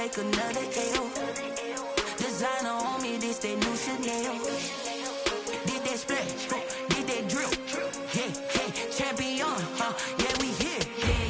take another L. Designer on me, this that new Chanel. Did that splash, did that drill. Yeah, champion, yeah, we here.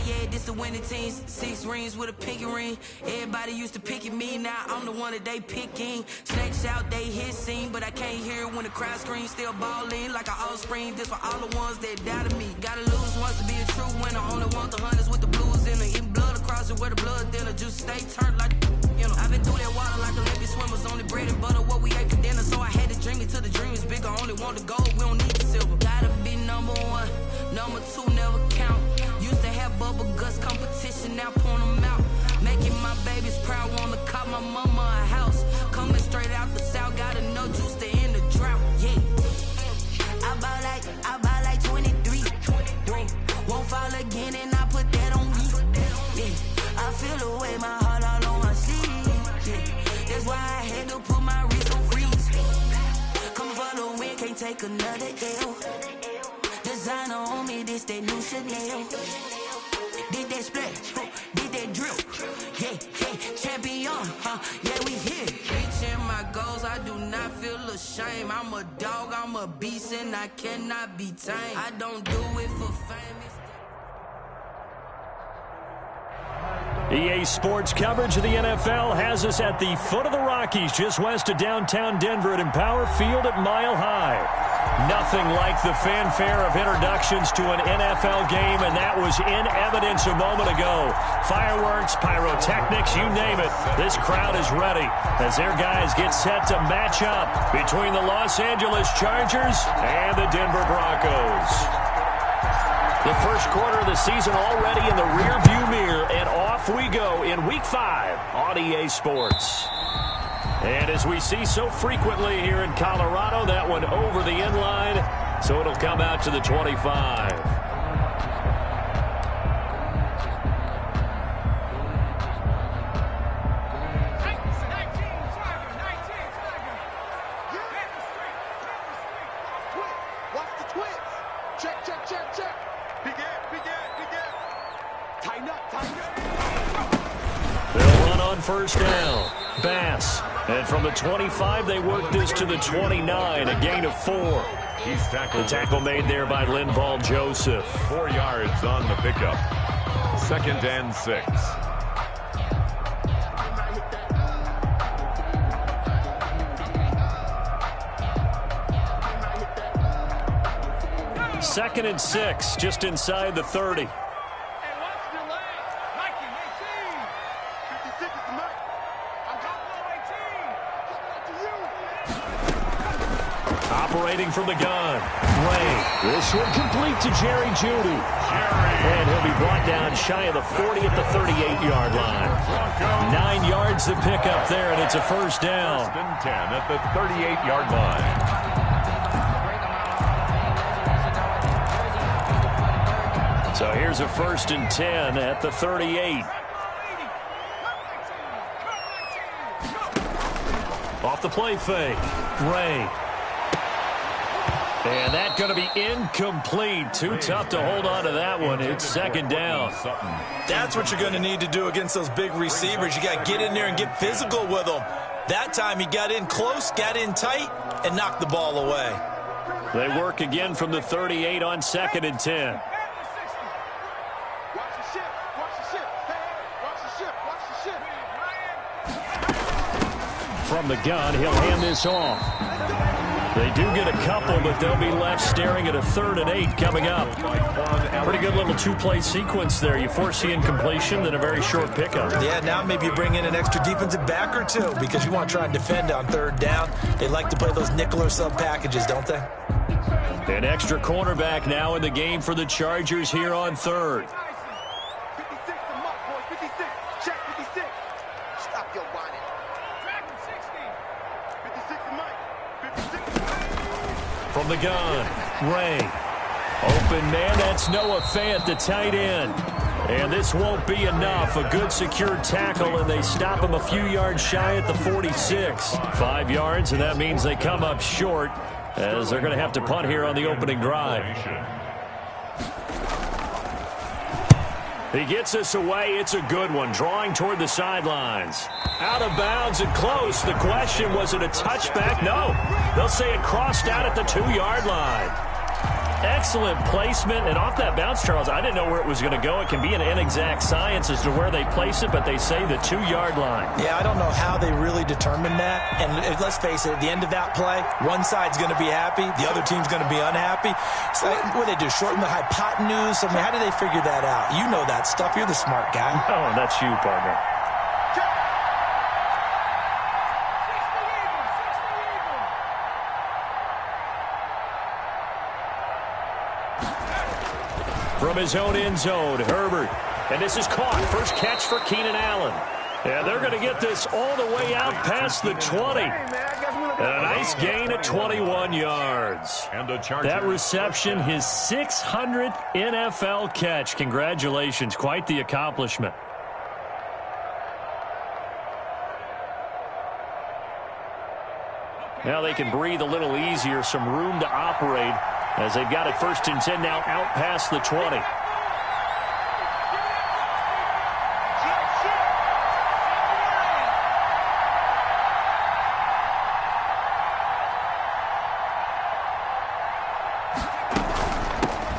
Yeah, this the winning teams. 6 rings with a pinky ring. Everybody used to pick at me, now I'm the one that they picking. Snakes out, they hit scene, but I can't hear it when the crowd screams. Still ballin' like an offspring. This for all the ones that doubted me. Gotta lose once to be a true winner. Only want the hunters with the blues in it. Eating blood across it where the blood thinner. Just stay turned like, you know. I've been through that water like Olympic swimmers. Only bread and butter, what we ate for dinner. So I had to dream it till the dream is bigger. Only want the gold, we don't need the silver. Gotta be number 1, number 2 never count. Used to have bubble guts competition, now point them out. Making my babies proud, wanna cop my mama a house. Coming straight out the south, gotta know juice to end the drought. Yeah, I bought like 23. Won't fall again, and I put that on me. Yeah, I feel the way, my heart all on my sleeve. Yeah, that's why I had to put my wrist on freeze. Come for the win, can't take another L. Designer on me, this that new Chanel. Did that splash, did that drill. Yeah, champion, yeah, we here. Reaching my goals, I do not feel ashamed. I'm a dog, I'm a beast, and I cannot be tamed. I don't do it for fame. EA Sports coverage of the NFL has us at the foot of the Rockies, just west of downtown Denver at Empower Field at Mile High. Nothing like the fanfare of introductions to an NFL game, and that was in evidence a moment ago. Fireworks, pyrotechnics, you name it. This crowd is ready as their guys get set to match up between the Los Angeles Chargers and the Denver Broncos. The first quarter of the season already in the rearview mirror, and off we go in Week 5 on EA Sports. And as we see so frequently here in Colorado, that one over the end line, so it'll come out to the 25. They'll run on first down. Bass. And from the 25, they work this to the 29, a gain of 4. He's tackled. The tackle made there by Linval Joseph. 4 yards on the pickup. 2nd and 6. Second and 6, just inside the 30. Operating from the gun. Ray. This one complete to Jerry Jeudy. And he'll be brought down shy of the 40 at the 38-yard line. 9 yards to pick up there, and it's a first down. 1st and 10 at the 38-yard line. So here's a 1st and 10 at the 38. Off the play fake. Ray. And that's going to be incomplete. Too tough to hold on to that one. It's 2nd down. That's what you're going to need to do against those big receivers. You got to get in there and get physical with them. That time he got in close, got in tight, and knocked the ball away. They work again from the 38 on 2nd and 10. From the gun, he'll hand this off. They do get a couple, but they'll be left staring at a 3rd and 8 coming up. Pretty good little 2-play sequence there. You force the incompletion, then a very short pickup. Yeah, now maybe you bring in an extra defensive back or 2 because you want to try and defend on 3rd down. They like to play those nickel or sub packages, don't they? An extra cornerback now in the game for the Chargers here on 3rd. From the gun, Ray. Open man, that's Noah Fant, the tight end. And this won't be enough. A good secured tackle, and they stop him a few yards shy at the 46. 5 yards, and that means they come up short as they're going to have to punt here on the opening drive. He gets this away. It's a good one. Drawing toward the sidelines. Out of bounds and close. The question, was it a touchback? No. They'll say it crossed out at the 2-yard line. Excellent placement. And off that bounce, Charles, I didn't know where it was going to go. It can be an inexact science as to where they place it, but they say the 2-yard line. Yeah, I don't know how they really determined that. And let's face it, at the end of that play, one side's going to be happy, the other team's going to be unhappy. So what do they do, shorten the hypotenuse? I mean, how do they figure that out? You know that stuff. You're the smart guy. Oh, that's you, partner. From his own end zone, Herbert. And this is caught. First catch for Keenan Allen. And they're going to get this all the way out past the 20. And a nice gain at 21 yards. That reception, his 600th NFL catch. Congratulations. Quite the accomplishment. Now they can breathe a little easier, some room to operate as they've got it 1st and 10 now out past the 20.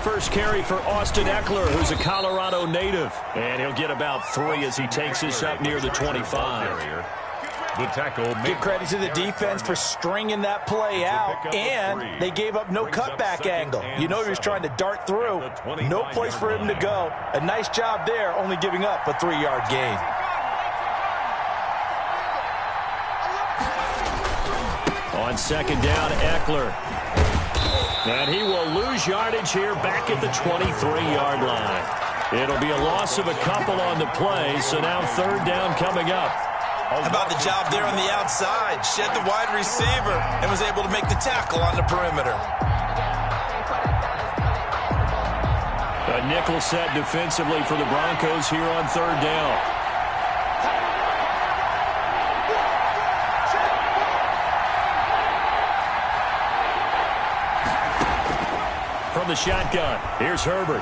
First carry for Austin Eckler, who's a Colorado native. And he'll get about 3 as he takes this up near the 25. The tackle. Give credit to the defense for stringing that play out, and they gave up no cutback angle. You know he was trying to dart through. No place for him to go. A nice job there, only giving up a 3-yard gain. On 2nd down, Eckler. And he will lose yardage here back at the 23-yard line. It'll be a loss of a couple on the play, so now 3rd down coming up. How about the job there on the outside? Shed the wide receiver and was able to make the tackle on the perimeter. A nickel set defensively for the Broncos here on 3rd down. From the shotgun, here's Herbert.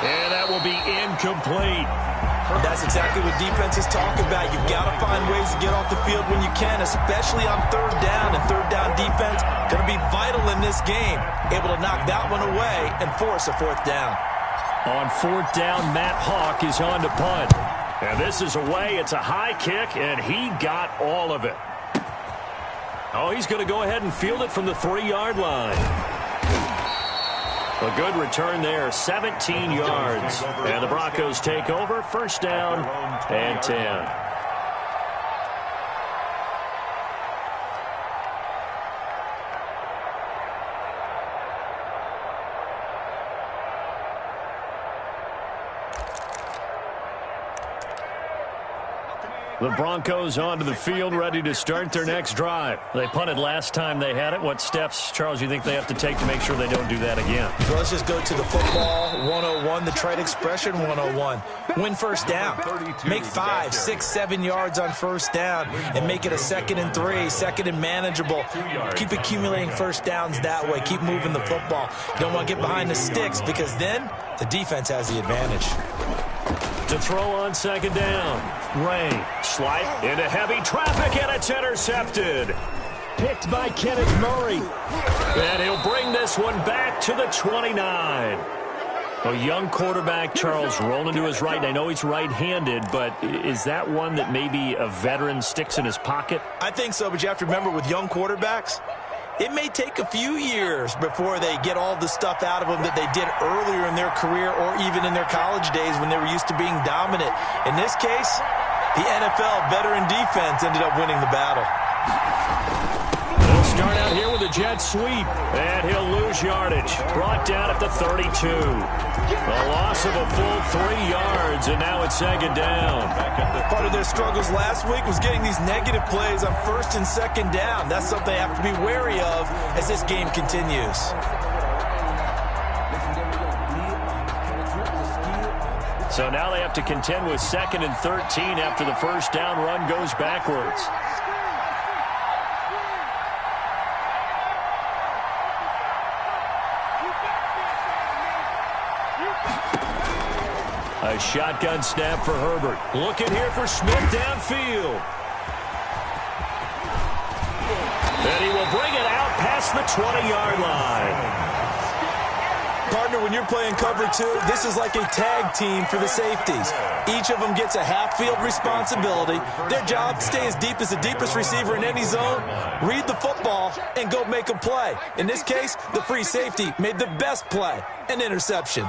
And that will be incomplete. That's exactly what defenses talk about. You've got to find ways to get off the field when you can, especially on 3rd down. And 3rd down defense going to be vital in this game. Able to knock that one away and force a 4th down. On 4th down, Matt Hawk is on to punt. And this is away. It's a high kick, and he got all of it. Oh, he's going to go ahead and field it from the 3-yard line. A good return there, 17 yards. And the Broncos take over, 1st down and 10. The Broncos onto the field, ready to start their next drive. They punted last time they had it. What steps, Charles, you think they have to take to make sure they don't do that again? Well, let's just go to the football 101, the trade expression 101. Win 1st down. Make 5, 6, 7 yards on 1st down and make it a 2nd and 3, 2nd and manageable. Keep accumulating 1st downs that way. Keep moving the football. You don't want to get behind the sticks because then the defense has the advantage. To throw on 2nd down. Ray, slight into heavy traffic, and it's intercepted. Picked by Kenneth Murray. And he'll bring this one back to the 29. A young quarterback, Charles, rolling to his right. I know he's right-handed, but is that one that maybe a veteran sticks in his pocket? I think so, but you have to remember with young quarterbacks, it may take a few years before they get all the stuff out of them that they did earlier in their career or even in their college days when they were used to being dominant. In this case, the NFL veteran defense ended up winning the battle. They'll start out here with a jet sweep, and he'll lose yardage. Brought down at the 32. A loss of a full 3 yards, and now it's 2nd down. Part of their struggles last week was getting these negative plays on 1st and 2nd down. That's something they have to be wary of as this game continues. So now they have to contend with 2nd and 13 after the 1st down run goes backwards. A shotgun snap for Herbert. Looking here for Smith downfield. And he will bring it out past the 20-yard line. Partner, when you're playing cover two, this is like a tag team for the safeties. Each of them gets a half-field responsibility. Their job, stay as deep as the deepest receiver in any zone, read the football, and go make a play. In this case, the free safety made the best play, an interception.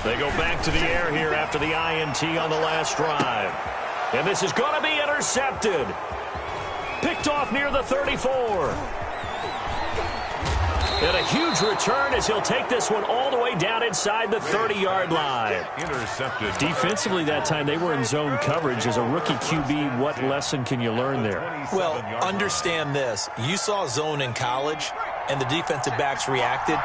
They go back to the air here after the INT on the last drive. And this is going to be intercepted. Picked off near the 34. And a huge return as he'll take this one all the way down inside the 30-yard line. Intercepted. Defensively that time, they were in zone coverage. As a rookie QB, what lesson can you learn there? Well, understand this. You saw zone in college, and the defensive backs reacted,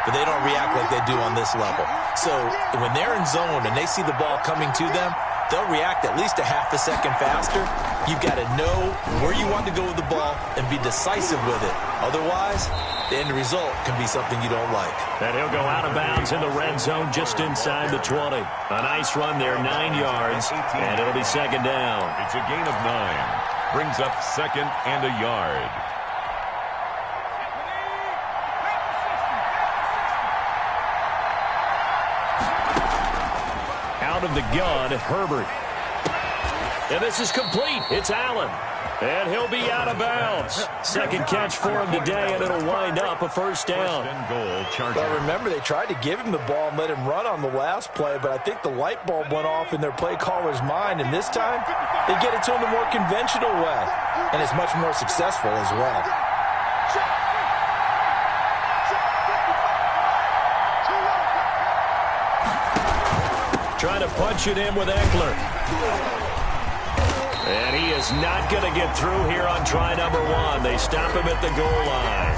but they don't react like they do on this level. So when they're in zone and they see the ball coming to them, they'll react at least a half a second faster. You've got to know where you want to go with the ball and be decisive with it. Otherwise, the end result can be something you don't like. And he'll go out of bounds in the red zone just inside the 20. A nice run there, 9 yards, and it'll be second down. It's a gain of 9. Brings up second and a yard. Out of the gun, Herbert. And this is complete. It's Allen. And he'll be out of bounds. Second catch for him today, and it'll wind up a first down. First and goal, Chargers. Well, remember, they tried to give him the ball and let him run on the last play, but I think the light bulb went off in their play caller's mind, and this time they get it to him the more conventional way, and it's much more successful as well. Trying to punch it in with Eckler. And he is not going to get through here on try number 1. They stop him at the goal line.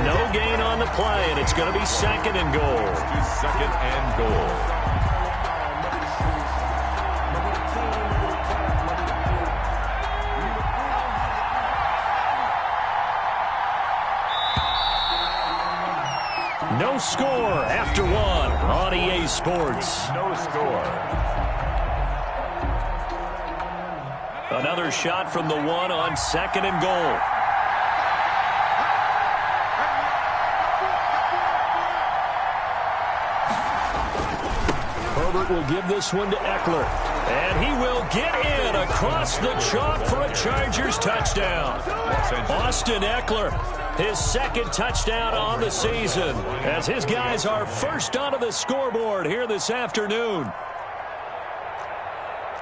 No gain on the play, and it's going to be second and goal. Second and goal. No score after 1 on EA Sports. No score. Another shot from the 1 on second and goal. Herbert will give this one to Eckler. And he will get in across the chalk for a Chargers touchdown. Austin Eckler, his second touchdown on the season, as his guys are first onto the scoreboard here this afternoon.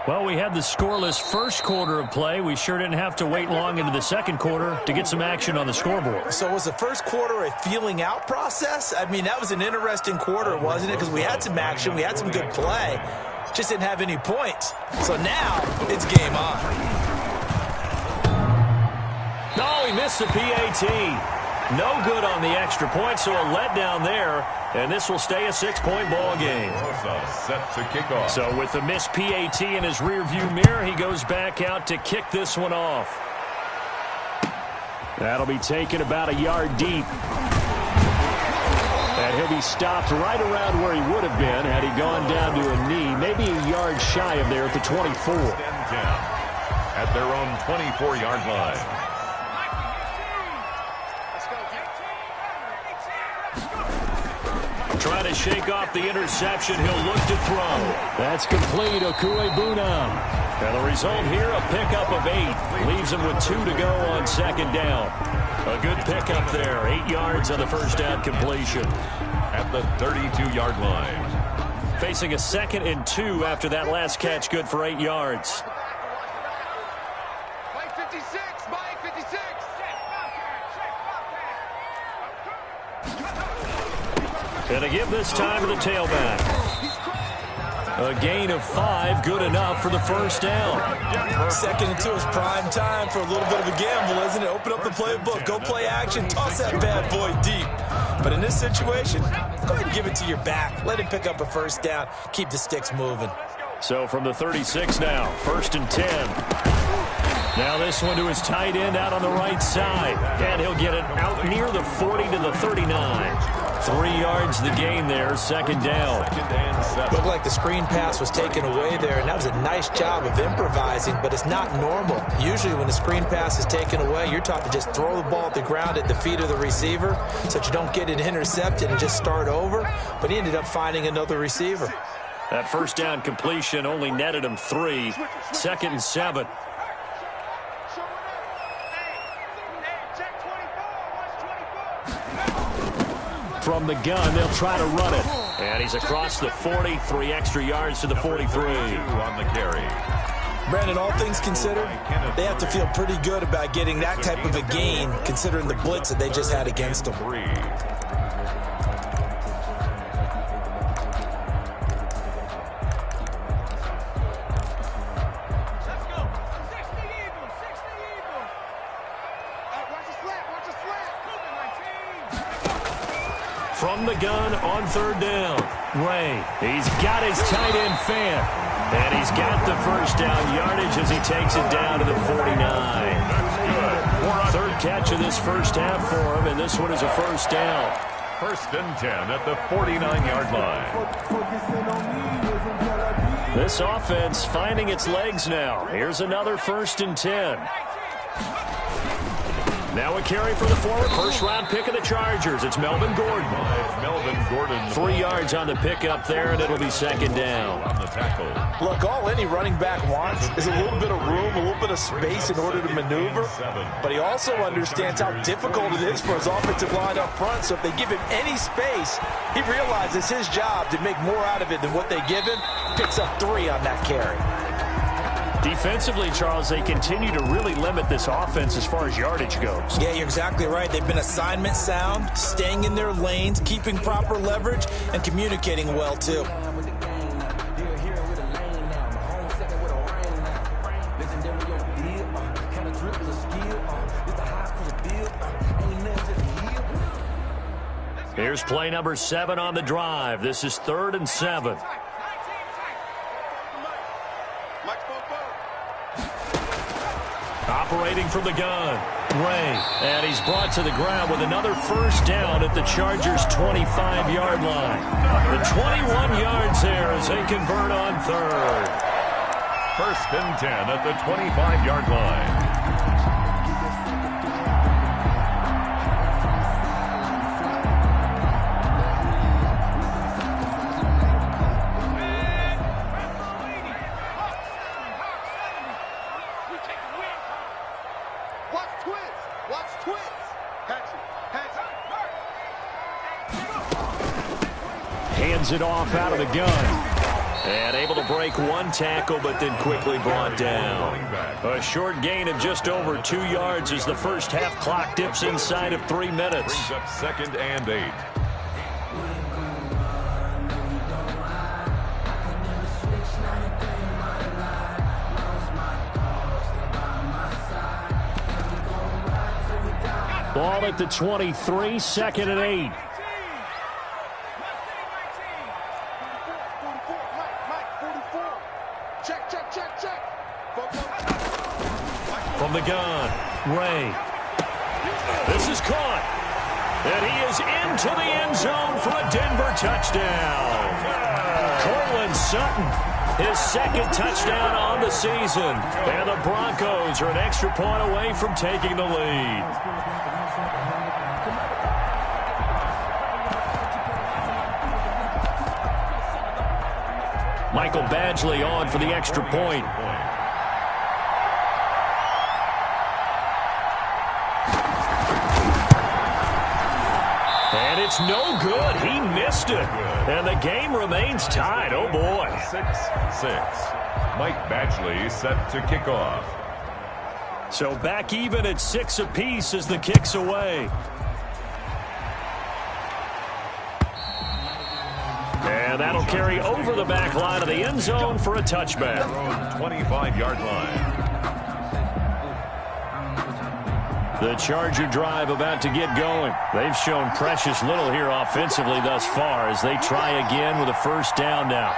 Well, we had the scoreless first quarter of play. We sure didn't have to wait long into the second quarter to get some action on the scoreboard. So was the first quarter a feeling out process? I mean, that was an interesting quarter, wasn't it? Because we had some action, we had some good play, just didn't have any points. So now it's game on. No, he missed the PAT. No good on the extra point, so a letdown there. And this will stay a 6-point ball game. Set to kick off. So with the missed PAT in his rearview mirror, he goes back out to kick this one off. That'll be taken about a yard deep. And he'll be stopped right around where he would have been had he gone down to a knee, maybe a yard shy of there at the 24. At their own 24-yard line. Trying to shake off the interception. He'll look to throw. That's complete. Okuebunam. And the result here, a pickup of 8. Leaves him with 2 to go on second down. A good pickup there. 8 yards on the first down completion. At the 32-yard line. Facing a 2nd and 2 after that last catch. Good for 8 yards. Mike 56. Mike 56. And to give this time to the tailback. A gain of 5, good enough for the first down. 2nd and 2 is prime time for a little bit of a gamble, isn't it? Open up the playbook, go play action, toss that bad boy deep. But in this situation, go ahead and give it to your back. Let him pick up a first down, keep the sticks moving. So from the 36 now, 1st and 10. Now this one to his tight end out on the right side. And he'll get it out near the 40 to the 39. 3 yards the gain there, second down. Looked like the screen pass was taken away there, and that was a nice job of improvising, but it's not normal. Usually when the screen pass is taken away, you're taught to just throw the ball at the ground at the feet of the receiver so that you don't get it intercepted and just start over, but he ended up finding another receiver. That first down completion only netted him 3. Second and 7. From the gun, they'll try to run it. And he's across the 40, 3 extra yards to the 43. On the carry. Brandon, all things considered, they have to feel pretty good about getting that type of a gain considering the blitz that they just had against them. From the gun on third down. Ray, he's got his tight end fan. And he's got the first down yardage as he takes it down to the 49. Third catch of this first half for him, and this one is a first down. First and 10 at the 49-yard line. This offense finding its legs now. Here's another first and 10. Now a carry for the former first-round pick of the Chargers. It's Melvin Gordon. 3 yards on the pickup there, and it'll be second down. On the tackle. Look, all any running back wants is a little bit of room, a little bit of space in order to maneuver. But he also understands how difficult it is for his offensive line up front. So if they give him any space, he realizes it's his job to make more out of it than what they give him. Picks up 3 on that carry. Defensively, Charles, they continue to really limit this offense as far as yardage goes. Yeah, you're exactly right. They've been assignment sound, staying in their lanes, keeping proper leverage, and communicating well, too. Here's play number 7 on the drive. This is 3rd and 7. Operating from the gun, Ray, and he's brought to the ground with another first down at the Chargers' 25-yard line. The 21 yards there as they convert on third. First and 10 at the 25-yard line. Hands it off out of the gun. And able to break one tackle, but then quickly brought down. A short gain of just over 2 yards as the first half clock dips inside of 3 minutes. Brings up 2nd and 8. Ball at the 23, 2nd and 8. From the gun, Ray. This is caught. And he is into the end zone for a Denver touchdown. Courtland Sutton, his 2nd touchdown on the season. And the Broncos are an extra point away from taking the lead. Michael Badgley on for the extra point. And it's no good. He missed it. And the game remains tied. Oh, boy. 6-6. Mike Badgley set to kick off. So back even at 6 apiece as the kick's away. And that'll carry over the back line of the end zone for a touchback. 25-yard line. The Charger drive about to get going. They've shown precious little here offensively thus far as they try again with a first down now.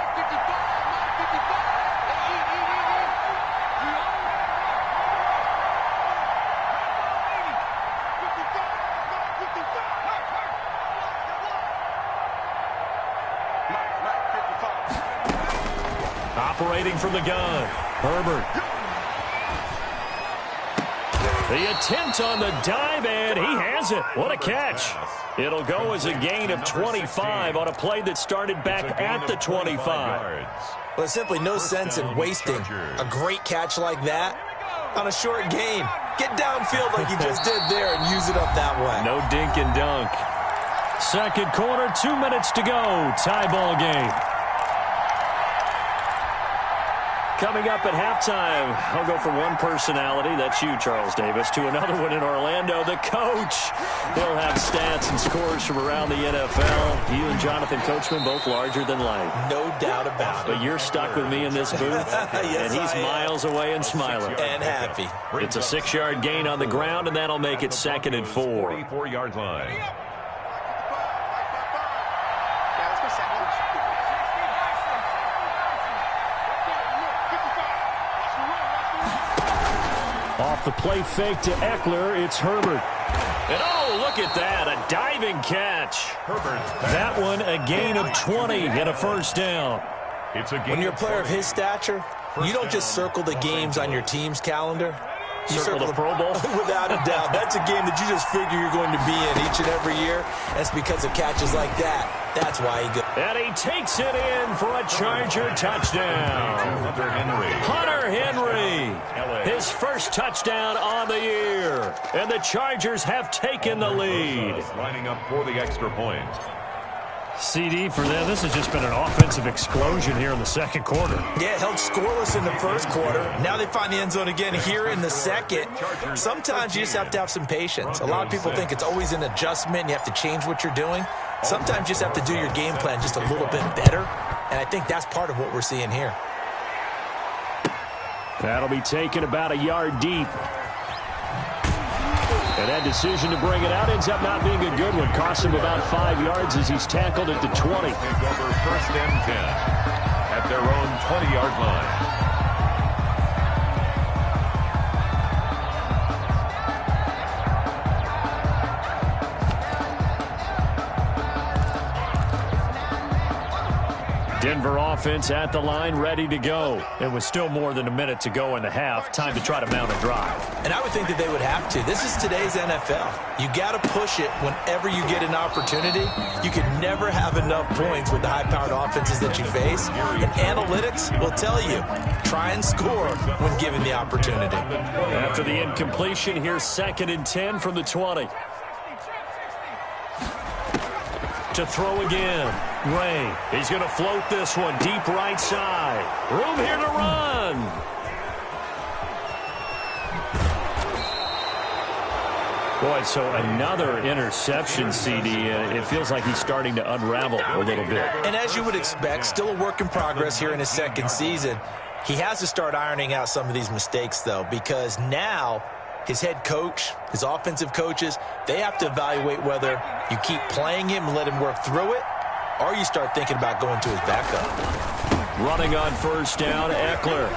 Operating from the gun, Herbert. The attempt on the dive, and he has it. What a catch. It'll go as a gain of 25 on a play that started back at the 25. Well, there's simply no sense in wasting a great catch like that on a short gain. Get downfield like you just did there and use it up that way. No dink and dunk. Second quarter, 2 minutes to go. Tie ball game. Coming up at halftime, I'll go from one personality, that's you, Charles Davis, to another one in Orlando, the coach. He'll have stats and scores from around the NFL. You and Jonathan Coachman, both larger than life. No doubt about it. But you're stuck with me in this booth, yes, and he's miles away and smiling. And happy. It's a 6-yard gain on the ground, and that'll make it 2nd and 4. 44-yard line. Off the play fake to Eckler, it's Herbert. And oh, look at that, a diving catch. Herbert. That one a gain of 20 and a first down. When you're a player of his stature, you don't just circle the games on your team's calendar. You circle the Pro Bowl? Without a doubt. That's a game that you just figure you're going to be in each and every year. That's because of catches like that. That's why he goes. And he takes it in for a Charger touchdown. Hunter Henry. His first touchdown on the year. And the Chargers have taken the lead. Lining up for the extra point. CD for them. This has just been an offensive explosion here in the second quarter. Yeah, held scoreless in the first quarter. Now they find the end zone again here in the second. Sometimes you just have to have some patience. A lot of people think it's always an adjustment. You have to change what you're doing. Sometimes you just have to do your game plan just a little bit better. And I think that's part of what we're seeing here. That'll be taken about a yard deep. And that decision to bring it out ends up not being a good one. Cost him about 5 yards as he's tackled at the 20. Take over 1st and 10 at their own 20-yard line. Denver offense at the line, ready to go. And with still more than a minute to go in the half, time to try to mount a drive. And I would think that they would have to. This is today's NFL. You got to push it whenever you get an opportunity. You can never have enough points with the high-powered offenses that you face. And analytics will tell you, try and score when given the opportunity. After the incompletion, here's 2nd and 10 from the 20. To throw again. Ray, he's going to float this one deep right side. Room here to run. Boy, so another interception, CD. It feels like he's starting to unravel a little bit. And as you would expect, still a work in progress here in his second season. He has to start ironing out some of these mistakes, though, because now his head coach, his offensive coaches, they have to evaluate whether you keep playing him and let him work through it, or you start thinking about going to his backup. Running on first down, Eckler.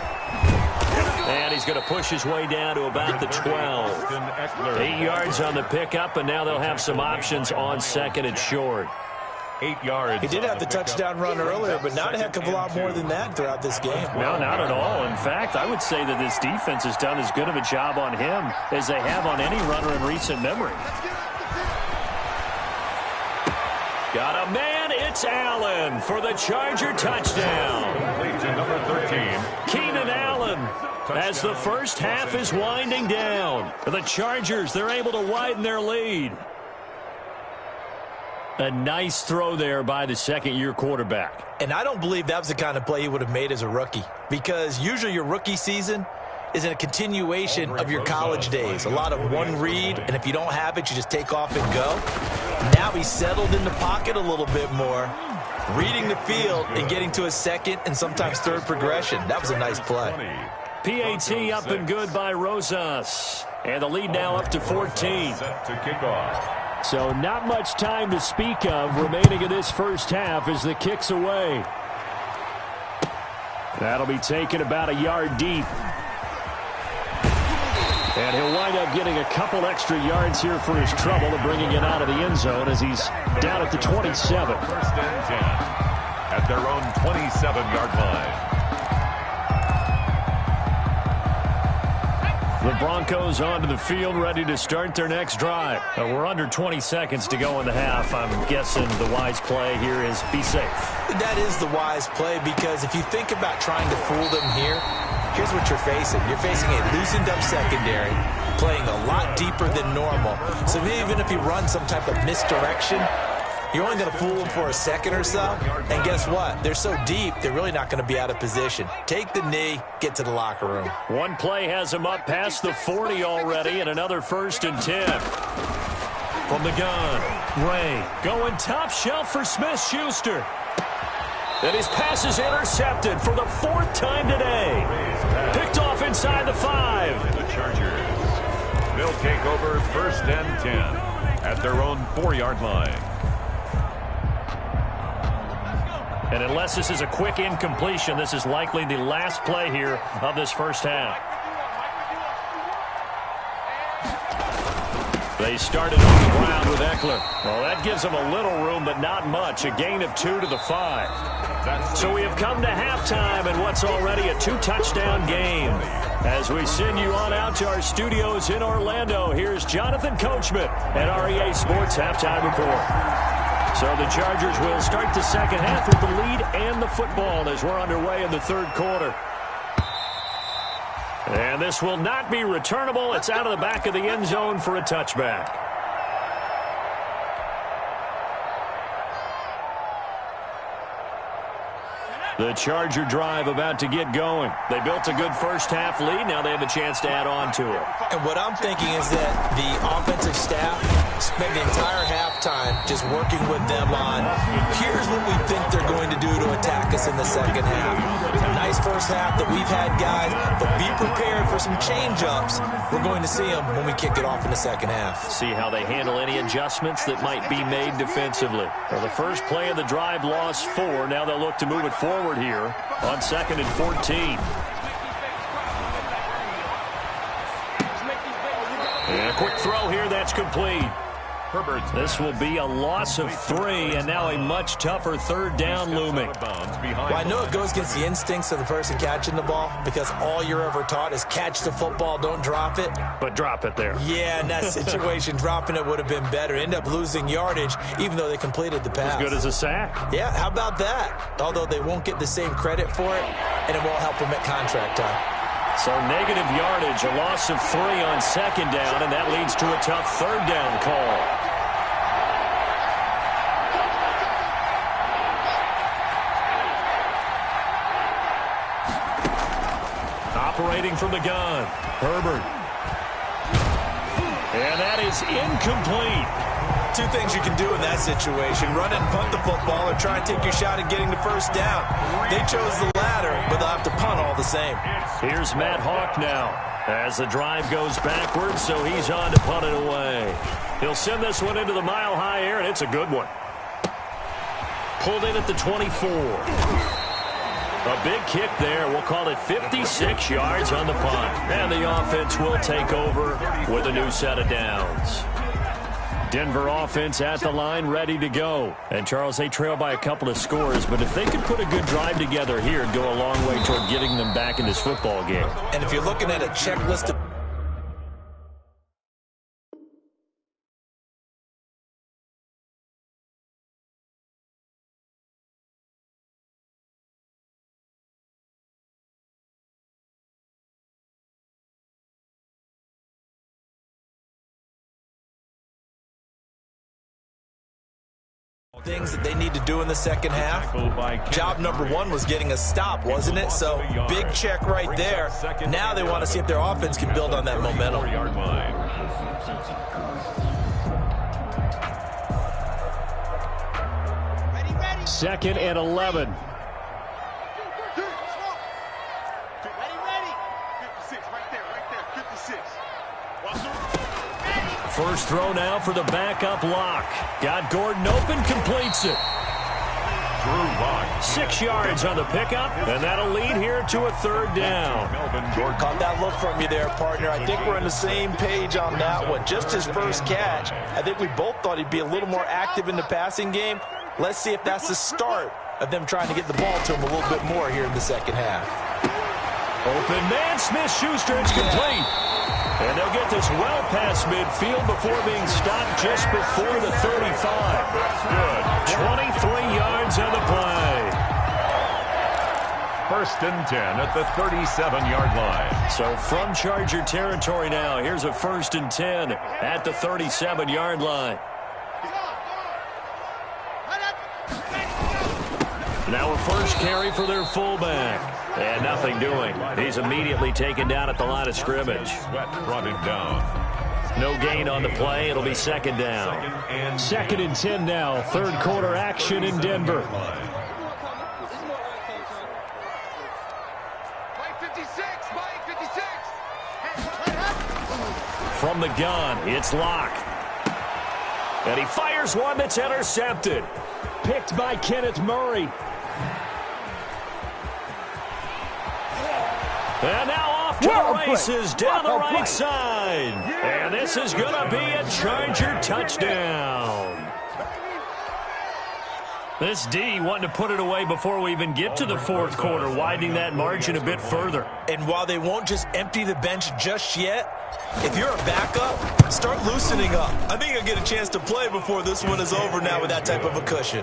And he's going to push his way down to about the 12. 8 yards on the pickup, and now they'll have some options on 2nd and short. 8 yards. He did have the touchdown run earlier, but not a heck of a lot more than that throughout this game. No, not at all. In fact, I would say that this defense has done as good of a job on him as they have on any runner in recent memory. Got a man, it's Allen for the Charger touchdown. Complete to number 13. Keenan Allen, as the first half is winding down. The Chargers, they're able to widen their lead. A nice throw there by the second-year quarterback. And I don't believe that was the kind of play he would have made as a rookie, because usually your rookie season is a continuation of your college days. A lot of one read, and if you don't have it, you just take off and go. Now he's settled in the pocket a little bit more, reading the field and getting to his second and sometimes third progression. That was a nice play. PAT up and good by Rosas. And the lead now up to 14. Set to kick off. So not much time to speak of remaining in this first half as the kick's away. That'll be taken about a yard deep. And he'll wind up getting a couple extra yards here for his trouble of bringing it out of the end zone as he's down at the 27. 1st and 10 at their own 27-yard line. Broncos onto the field, ready to start their next drive. We're under 20 seconds to go in the half. I'm guessing the wise play here is be safe. That is the wise play, because if you think about trying to fool them here, here's what you're facing. You're facing a loosened-up secondary, playing a lot deeper than normal. So even if you run some type of misdirection, you're only going to fool them for a second or so. And guess what? They're so deep, they're really not going to be out of position. Take the knee, get to the locker room. One play has him up past the 40 already, and another 1st and 10. From the gun, Ray going top shelf for Smith-Schuster. And his pass is intercepted for the 4th time today. Picked off inside the 5. The Chargers. They'll take over 1st and 10 at their own 4-yard line. And unless this is a quick incompletion, this is likely the last play here of this first half. They started on the ground with Eckler. Well, that gives them a little room, but not much. A gain of 2 to the 5. So we have come to halftime in what's already a 2-touchdown game. As we send you on out to our studios in Orlando, here's Jonathan Coachman at REA Sports Halftime Report. So the Chargers will start the second half with the lead and the football as we're underway in the 3rd quarter. And this will not be returnable. It's out of the back of the end zone for a touchback. The Charger drive about to get going. They built a good first half lead. Now they have a chance to add on to it. And what I'm thinking is that the offensive staff spent the entire halftime just working with them on, here's what we think they're going to do to attack us in the second half. Nice first half that we've had, guys, but be prepared for some change-ups. We're going to see them when we kick it off in the second half. See how they handle any adjustments that might be made defensively. Well, the first play of the drive lost 4. Now they'll look to move it forward here on 2nd and 14. And a quick throw here that's complete. This will be a loss of 3, and now a much tougher 3rd down looming. Well, I know it goes against the instincts of the person catching the ball, because all you're ever taught is catch the football, don't drop it. But drop it there. Yeah, in that situation, dropping it would have been better. End up losing yardage, even though they completed the pass. As good as a sack. Yeah, how about that? Although they won't get the same credit for it, and it won't help them at contract time. So negative yardage, a loss of 3 on 2nd down, and that leads to a tough 3rd down call. Operating from the gun, Herbert. And that is incomplete. 2 things you can do in that situation: run and punt the football, or try and take your shot at getting the first down. They chose the latter, but they'll have to punt all the same. Here's Matt Hawk now as the drive goes backwards, so he's on to punt it away. He'll send this one into the mile-high air, and it's a good one. Pulled in at the 24. A big kick there. We'll call it 56 yards on the punt. And the offense will take over with a new set of downs. Denver offense at the line, ready to go. And, Charles, they trail by a couple of scores, but if they could put a good drive together here, it'd go a long way toward getting them back in this football game. And if you're looking at a checklist of things that they need to do in the second half, job number 1 was getting a stop, wasn't it? So big check right there. Now they want to see if their offense can build on that momentum. 2nd and 11. First throw now for the backup Lock. Got Gordon open, completes it. 6 yards on the pickup, and that'll lead here to a 3rd down. Caught that look from you there, partner. I think we're on the same page on that one. Just his first catch. I think we both thought he'd be a little more active in the passing game. Let's see if that's the start of them trying to get the ball to him a little bit more here in the second half. Open man, Smith-Schuster, it's complete. And they'll get this well past midfield before being stopped just before the 35. Good. 23 yards on the play. First and 10 at the 37-yard line. So from Charger territory now, here's a first and 10 at the 37-yard line. Now a first carry for their fullback. And nothing doing. He's immediately taken down at the line of scrimmage. Sweat brought him down. No gain on the play. It'll be second down. Second and 10 now. Third quarter action in Denver. From the gun, it's Locke. And he fires one that's intercepted. Picked by Kenneth Murray. And now off to the races down the right side. And this is going to be a Charger touchdown. This D wanting to put it away before we even get to the fourth quarter, widening that margin a bit further. And while they won't just empty the bench just yet, if you're a backup, start loosening up. I think you'll get a chance to play before this one is over now with that type of a cushion.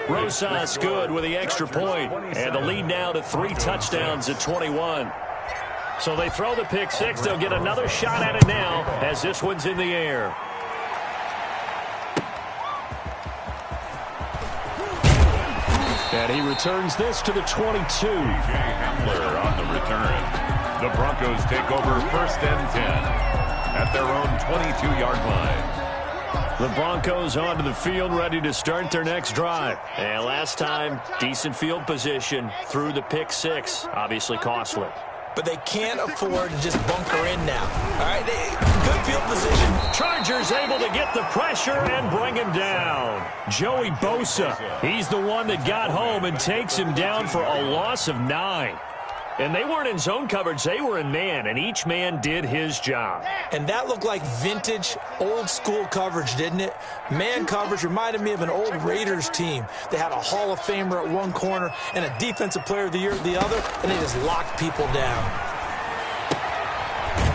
Rosas good with the extra point. And the lead now to 3 touchdowns at 21. So they throw the pick six. They'll get another shot at it now as this one's in the air. And he returns this to the 22. Hamler on the return. The Broncos take over first and 10 at their own 22-yard line. The Broncos onto the field, ready to start their next drive. And last time, decent field position through the pick six. Obviously costly. But they can't afford to just bunker in now. All right, good field position. Chargers able to get the pressure and bring him down. Joey Bosa, he's the one that got home and takes him down for a loss of 9. And they weren't in zone coverage, they were in man, and each man did his job. And that looked like vintage, old-school coverage, didn't it? Man coverage reminded me of an old Raiders team. They had a Hall of Famer at one corner and a Defensive Player of the Year at the other, and they just locked people down.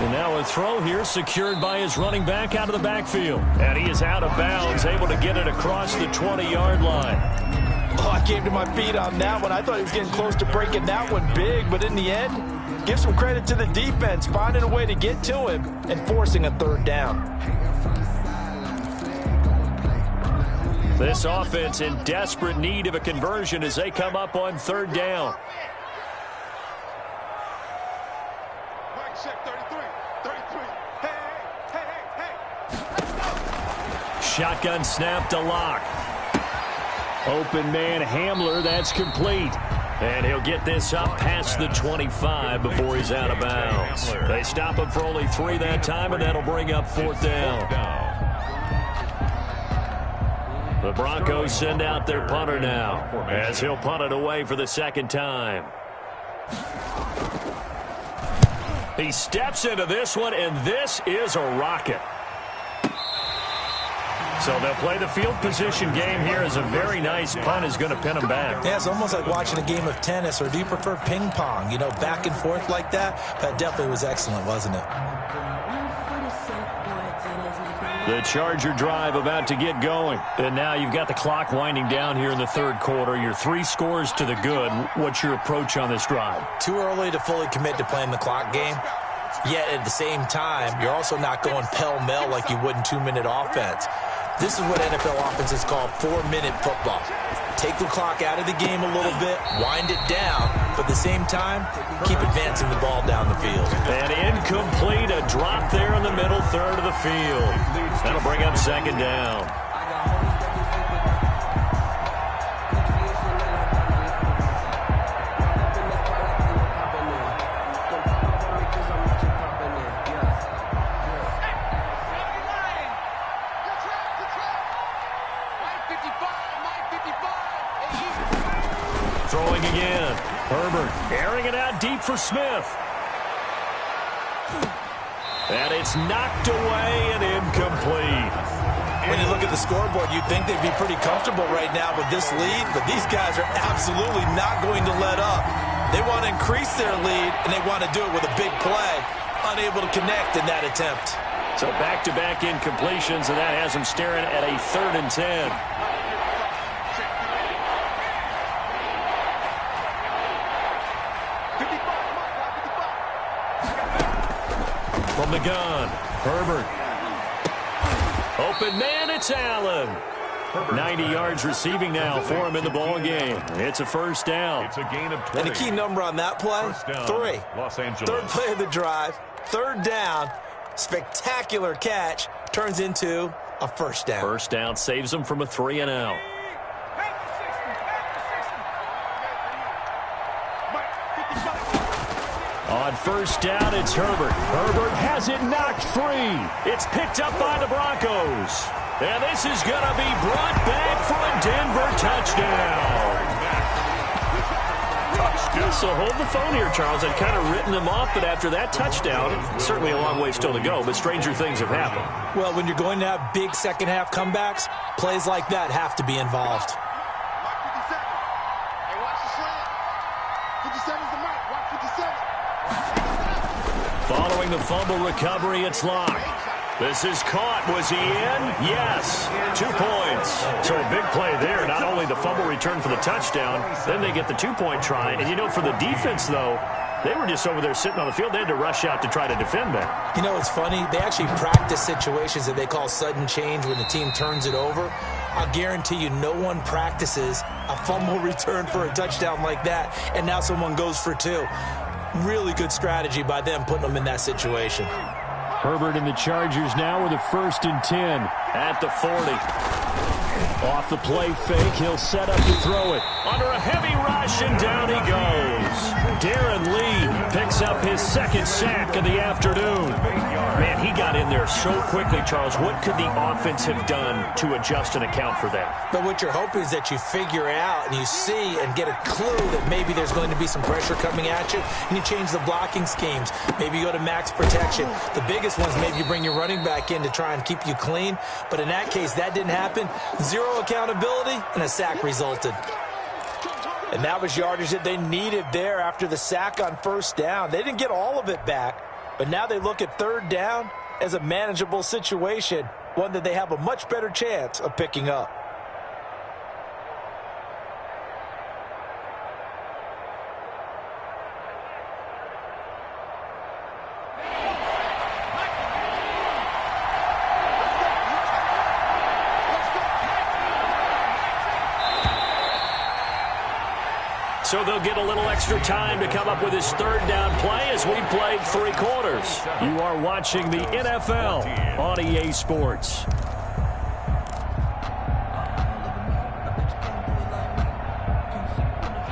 And now a throw here secured by his running back out of the backfield. And he is out of bounds, able to get it across the 20-yard line. Oh, I came to my feet on that one. I thought he was getting close to breaking that one big, but in the end, give some credit to the defense, finding a way to get to him and forcing a third down. This offense in desperate need of a conversion as they come up on third down. Shotgun snap to Locke. Open man Hamler, that's complete. And he'll get this up past the 25 before he's out of bounds. They stop him for only 3 that time, and that'll bring up fourth down. The Broncos send out their punter now as he'll punt it away for the second time. He steps into this one, and this is a rocket. So they'll play the field position game here as a very nice punt is going to pin them back. Yeah, it's almost like watching a game of tennis, or do you prefer ping pong? You know, back and forth like that? That definitely was excellent, wasn't it? The Charger drive about to get going. And now you've got the clock winding down here in the third quarter. You're 3 scores to the good. What's your approach on this drive? Too early to fully commit to playing the clock game. Yet at the same time, you're also not going pell-mell like you would in 2-minute offense. This is what NFL offenses call 4-minute football. Take the clock out of the game a little bit, wind it down, but at the same time, keep advancing the ball down the field. And incomplete, a drop there in the middle third of the field. That'll bring up second down. Throwing again. Herbert airing it out deep for Smith. And it's knocked away and incomplete. When you look at the scoreboard, you'd think they'd be pretty comfortable right now with this lead, but these guys are absolutely not going to let up. They want to increase their lead, and they want to do it with a big play. unable to connect in that attempt. So back-to-back incompletions, and that has him staring at a 3rd and 10. From the gun, Herbert. Open man, it's Allen. 90 yards receiving now for him in the ball game. It's a 1st down. It's a gain of 20. And the key number on that play, 3. Los Angeles. 3rd play of the drive, 3rd down, spectacular catch, turns into a 1st down. 1st down saves them from a 3 and out. On 1st down, it's Herbert. Herbert has it knocked free. It's picked up by the Broncos. And this is going to be brought back for a Denver touchdown. So hold the phone here, Charles. I'd kind of written them off, but after that touchdown, certainly a long way still to go, but stranger things have happened. Well, when you're going to have big second-half comebacks, plays like that have to be involved. Hey, watch the slant. 57's the mark. Watch 57. Following the fumble recovery, it's Locke. This is caught. Was he in? Yes. 2 points. So a big play there. Not only the fumble return for the touchdown, then they get the 2-point try. And, you know, for the defense, though, they were just over there sitting on the field. They had to rush out to try to defend that. You know, it's funny. They actually practice situations that they call sudden change when the team turns it over. I'll guarantee you no one practices a fumble return for a touchdown like that, and now someone goes for 2. Really good strategy by them putting them in that situation. Herbert and the Chargers now with a 1st and 10 at the 40. Off the play fake, he'll set up to throw it. Under a heavy rush, and down he goes. Darren Lee picks up his 2nd sack of the afternoon. Man, he got in there so quickly, Charles. What could the offense have done to adjust and account for that? But what you're hoping is that you figure out and you see and get a clue that maybe there's going to be some pressure coming at you, and you change the blocking schemes. Maybe you go to max protection. The biggest ones, maybe you bring your running back in to try and keep you clean. But in that case, that didn't happen. 0 accountability, and a sack resulted. And that was yardage that they needed there after the sack on 1st down. They didn't get all of it back, but now they look at 3rd down as a manageable situation, one that they have a much better chance of picking up. So they'll get a little extra time to come up with his 3rd down play as we played 3 quarters. You are watching the NFL on EA Sports.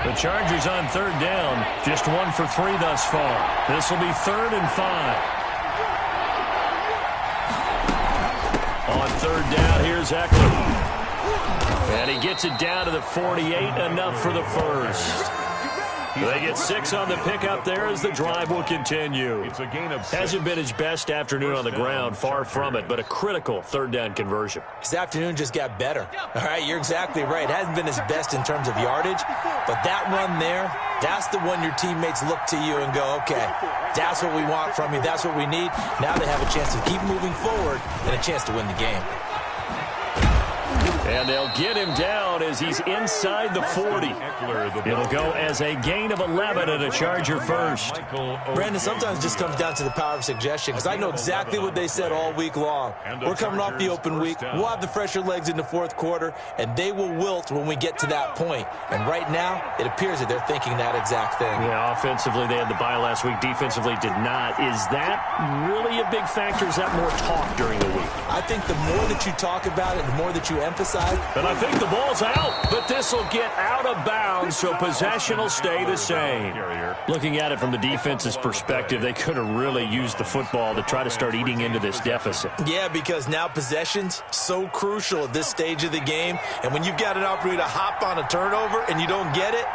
The Chargers on 3rd down, just 1 for 3 thus far. This will be 3rd and 5. On 3rd down, here's Eckler. And he gets it down to the 48, enough for the 1st. They get 6 on the pickup there as the drive will continue. It's a gain of 6. Hasn't been his best afternoon on the ground, far from it, but a critical 3rd down conversion. His afternoon just got better. All right, you're exactly right. It hasn't been his best in terms of yardage, but that run there, that's the one your teammates look to you and go, okay, that's what we want from you. That's what we need. Now they have a chance to keep moving forward and a chance to win the game. And they'll get him down as he's inside the 40. It'll go as a gain of 11 and a Charger 1st. Brandon, sometimes it just comes down to the power of suggestion, because I know exactly what they said all week long. We're coming off the open week. We'll have the fresher legs in the 4th quarter, and they will wilt when we get to that point. And right now, it appears that they're thinking that exact thing. Yeah, offensively, they had the bye last week. Defensively, did not. Is that really a big factor? Is that more talk during the week? I think the more that you talk about it, the more that you emphasize. And I think the ball's out, but this will get out of bounds, so possession will stay the same. Looking at it from the defense's perspective, they could have really used the football to try to start eating into this deficit. Yeah, because now possession's so crucial at this stage of the game, and when you've got an opportunity to hop on a turnover and you don't get it,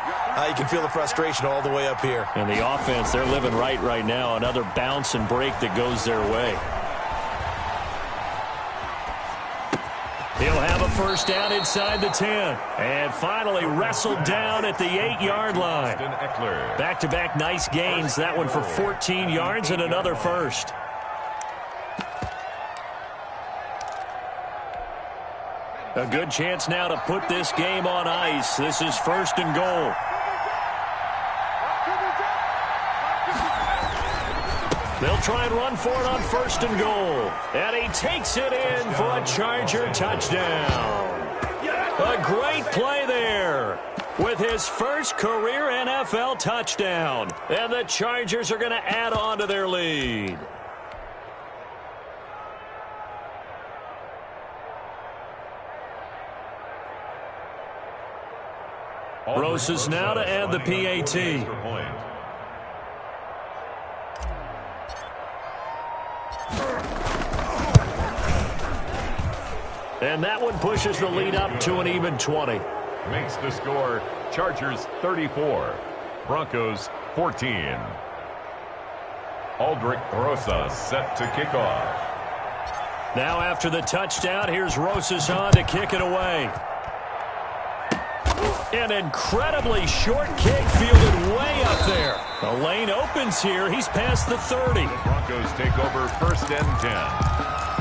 you can feel the frustration all the way up here. And the offense, they're living right now. Another bounce and break that goes their way. He'll have a first down inside the 10. And finally wrestled down at the 8-yard line. Back-to-back nice gains. That one for 14 yards and another first. A good chance now to put this game on ice. This is first and goal. They'll try and run for it on first and goal. And he takes it in for a Charger touchdown. A great play there with his first career NFL touchdown. And the Chargers are going to add on to their lead. Rosas now to add the PAT. And that one pushes the lead up to an even 20. Makes the score Chargers 34, Broncos 14. Aldrick Rosas set to kick off. Now after the touchdown, here's Rosas on to kick it away. An incredibly short kick fielded way up there. The lane opens here. He's past the 30. The Broncos take over first and 10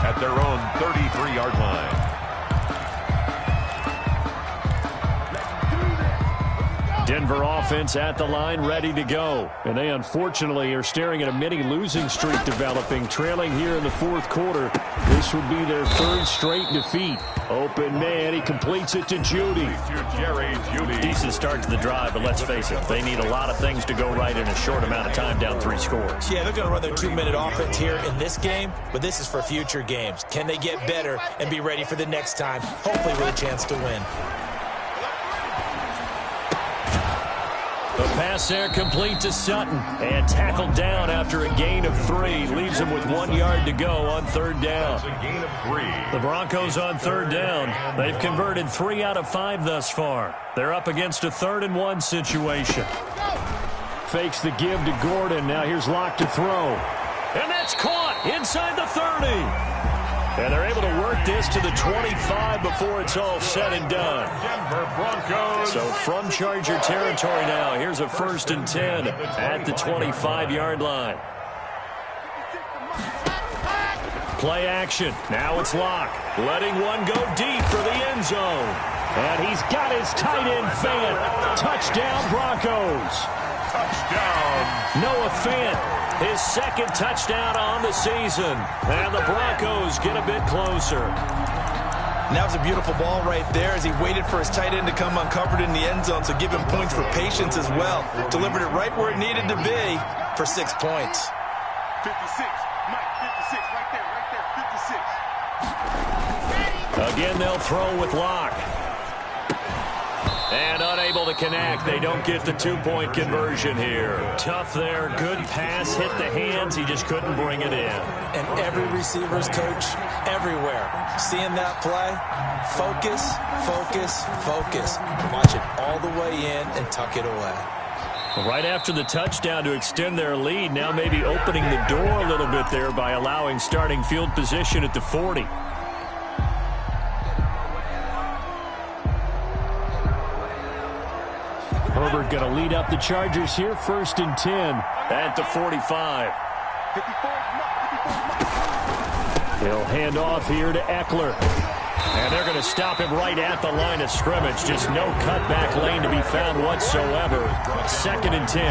at their own 33-yard line. Denver offense at the line, ready to go. And they unfortunately are staring at a mini losing streak developing, trailing here in the fourth quarter. This would be their third straight defeat. Open man, he completes it to Judy. Decent start to the drive, but let's face it, they need a lot of things to go right in a short amount of time, down 3 scores. Yeah, they're going to run their 2-minute offense here in this game, but this is for future games. Can they get better and be ready for the next time, hopefully with a chance to win? The pass there complete to Sutton and tackled down after a gain of 3. Leaves him with 1 yard to go on third down. A gain of 3. The Broncos on third down. They've converted 3 out of 5 thus far. They're up against a 3rd and 1 situation. Fakes the give to Gordon. Now here's Locke to throw. And that's caught inside the 30. And they're able to work this to the 25 before it's all said and done. Denver Broncos. So from Charger territory now, here's a 1st and 10 at the 25-yard line. Play action. Now it's Locke. Letting one go deep for the end zone. And he's got his tight end Fant. Touchdown Broncos. Touchdown. Noah Fant. His 2nd touchdown on the season. And the Broncos get a bit closer. And that was a beautiful ball right there as he waited for his tight end to come uncovered in the end zone, so give him points for patience as well. Delivered it right where it needed to be for 6 points. 56, Mike, 56, right there, 56. Again, they'll throw with Locke. And unable to connect. They don't get the 2-point conversion here. Tough there. Good pass. Hit the hands. He just couldn't bring it in. And every receiver's coach everywhere. Seeing that play, focus, focus, focus. Watch it all the way in and tuck it away. Right after the touchdown to extend their lead, now maybe opening the door a little bit there by allowing starting field position at the 40. Herbert going to lead up the Chargers here, 1st and 10 at the 45. He'll hand off here to Eckler. And they're going to stop him right at the line of scrimmage. Just no cutback lane to be found whatsoever. 2nd and 10.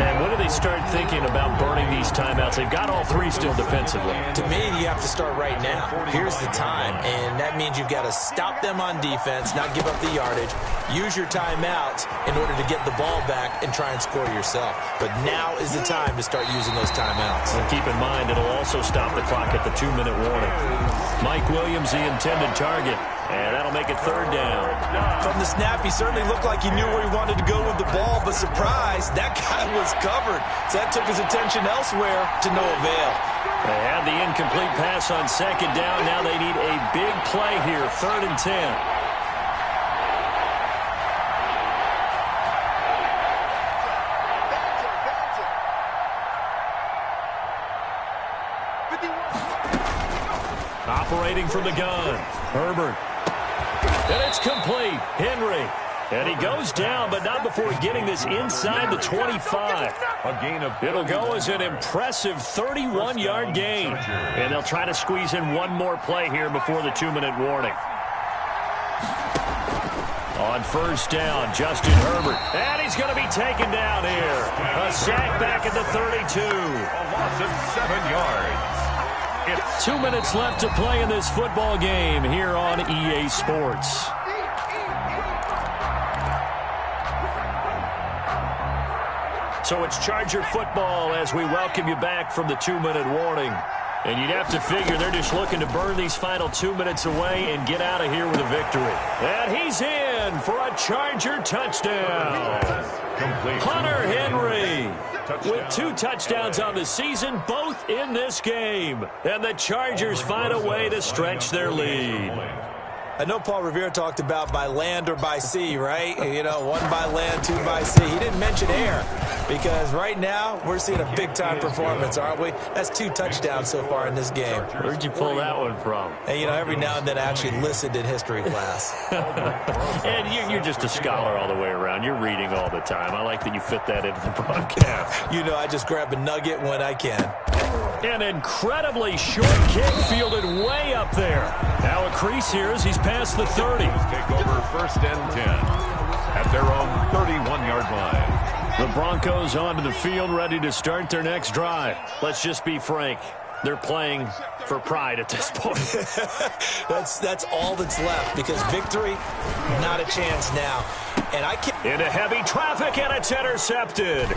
And when do they start thinking about burning these timeouts? They've got all 3 still defensively. To me, you have to start right now. Here's the time, and that means you've got to stop them on defense, not give up the yardage. Use your timeouts in order to get the ball back and try and score yourself. But now is the time to start using those timeouts. And keep in mind, it'll also stop the clock at the 2-minute warning. Mike Williams, the intended target. And that'll make it 3rd down. From the snap, he certainly looked like he knew where he wanted to go with the ball, but surprise, that guy was covered. So that took his attention elsewhere to no avail. They had the incomplete pass on 2nd down. Now they need a big play here, 3rd and 10. Operating from the gun. Herbert. And it's complete. Henry. And he goes down, but not before getting this inside the 25. A gain of It'll go as an impressive 31-yard gain. And they'll try to squeeze in one more play here before the 2-minute warning. On first down, Justin Herbert. And he's going to be taken down here. A sack back at the 32. a loss of 7 yards. It's 2 minutes left to play in this football game here on EA Sports. So it's Charger football as we welcome you back from the 2-minute warning. And you'd have to figure they're just looking to burn these final 2 minutes away and get out of here with a victory. And he's in for a Charger touchdown. Hunter Henry with 2 touchdowns on the season, both in this game. And the Chargers find a way to stretch their lead. I know Paul Revere talked about by land or by sea, right? You know, 1 by land, 2 by sea. He didn't mention air because right now we're seeing a big-time performance, aren't we? That's 2 touchdowns so far in this game. Where'd you pull that one from? And, you know, every now and then I actually listened in history class. And you're just a scholar all the way around. You're reading all the time. I like that you fit that into the broadcast. You know, I just grab a nugget when I can. An incredibly short kick fielded way up there. Now a crease here as he's past the 30. take over first and 10 at their own 31-yard line. The Broncos onto the field ready to start their next drive. Let's just be frank. They're playing for pride at this point. That's all that's left because victory, not a chance now. And I can't. Into heavy traffic, and it's intercepted.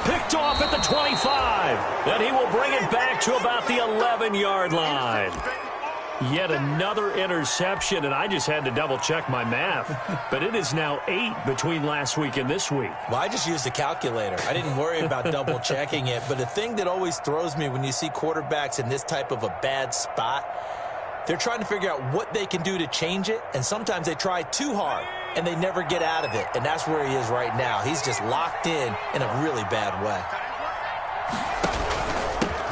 Picked off at the 25. Then he will bring it back to about the 11-yard line. Yet another interception, and I just had to double-check my math. But it is now 8 between last week and this week. Well, I just used a calculator. I didn't worry about double-checking it. But the thing that always throws me when you see quarterbacks in this type of a bad spot, they're trying to figure out what they can do to change it, and sometimes they try too hard, and they never get out of it. And that's where he is right now. He's just locked in a really bad way.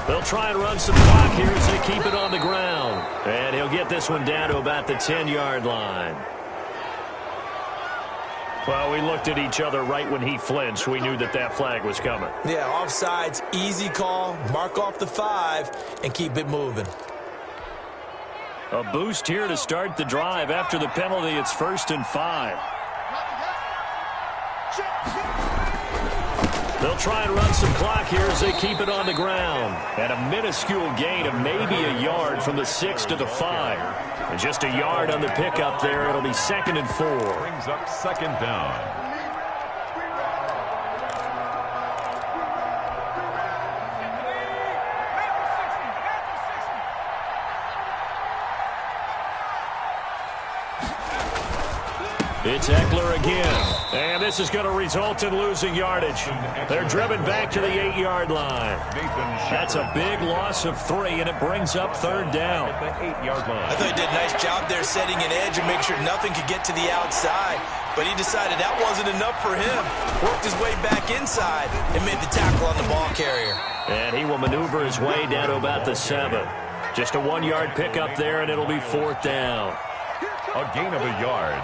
They'll try and run some clock here as they keep it on the ground. And he'll get this one down to about the 10-yard line. Well, we looked at each other right when he flinched. We knew that flag was coming. Yeah, offsides, easy call, mark off the 5, and keep it moving. A boost here to start the drive. After the penalty, it's 1st and 5. They'll try and run some clock here as they keep it on the ground. And a minuscule gain of maybe a yard from the 6 to the 5. And just a yard on the pickup there. It'll be 2nd and 4. Brings up 2nd down. It's Eckler again. And this is going to result in losing yardage. They're driven back to the 8-yard line. That's a big loss of 3, and it brings up 3rd down. At the 8-yard line. I thought he did a nice job there setting an edge and make sure nothing could get to the outside. But he decided that wasn't enough for him. Worked his way back inside and made the tackle on the ball carrier. And he will maneuver his way down to about the 7. Just a 1-yard pickup there, and it'll be 4th down. A gain of a yard.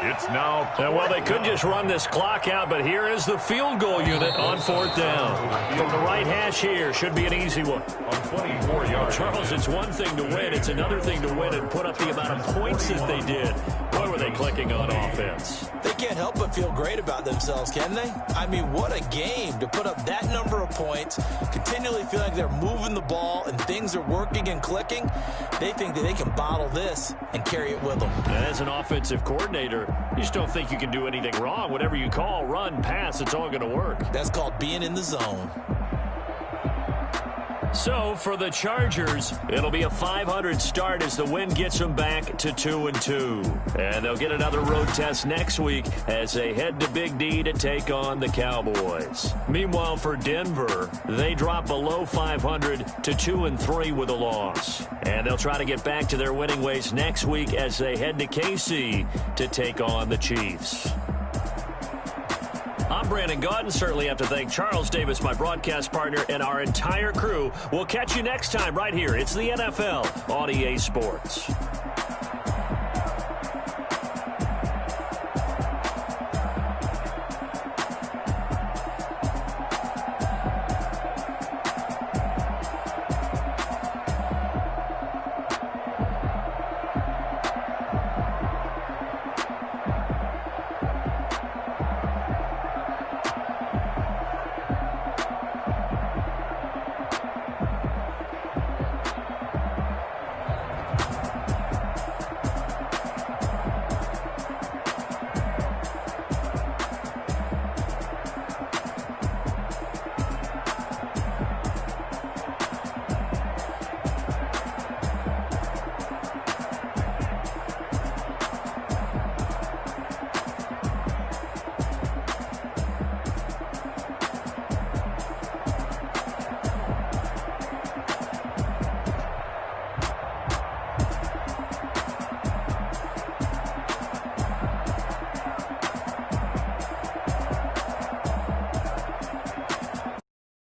It's now. Well, they could just run this clock out, but here is the field goal unit on 4th down. From the right hash here, should be an easy one. On 24 yards. Charles, it's one thing to win. It's another thing to win and put up the amount of points that they did. Boy, were they clicking on offense. They can't help but feel great about themselves, can they? I mean, what a game to put up that number of points, continually feel like they're moving the ball and things are working and clicking. They think that they can bottle this and carry it with them. As an offensive coordinator, you just don't think you can do anything wrong. Whatever you call, run, pass, it's all going to work. That's called being in the zone. So, for the Chargers, it'll be a 500 start as the win gets them back to 2-2. And they'll get another road test next week as they head to Big D to take on the Cowboys. Meanwhile, for Denver, they drop below 500 to 2-3 with a loss. And they'll try to get back to their winning ways next week as they head to KC to take on the Chiefs. I'm Brandon Gaudin. Certainly have to thank Charles Davis, my broadcast partner, and our entire crew. We'll catch you next time right here. It's the NFL on EA Sports.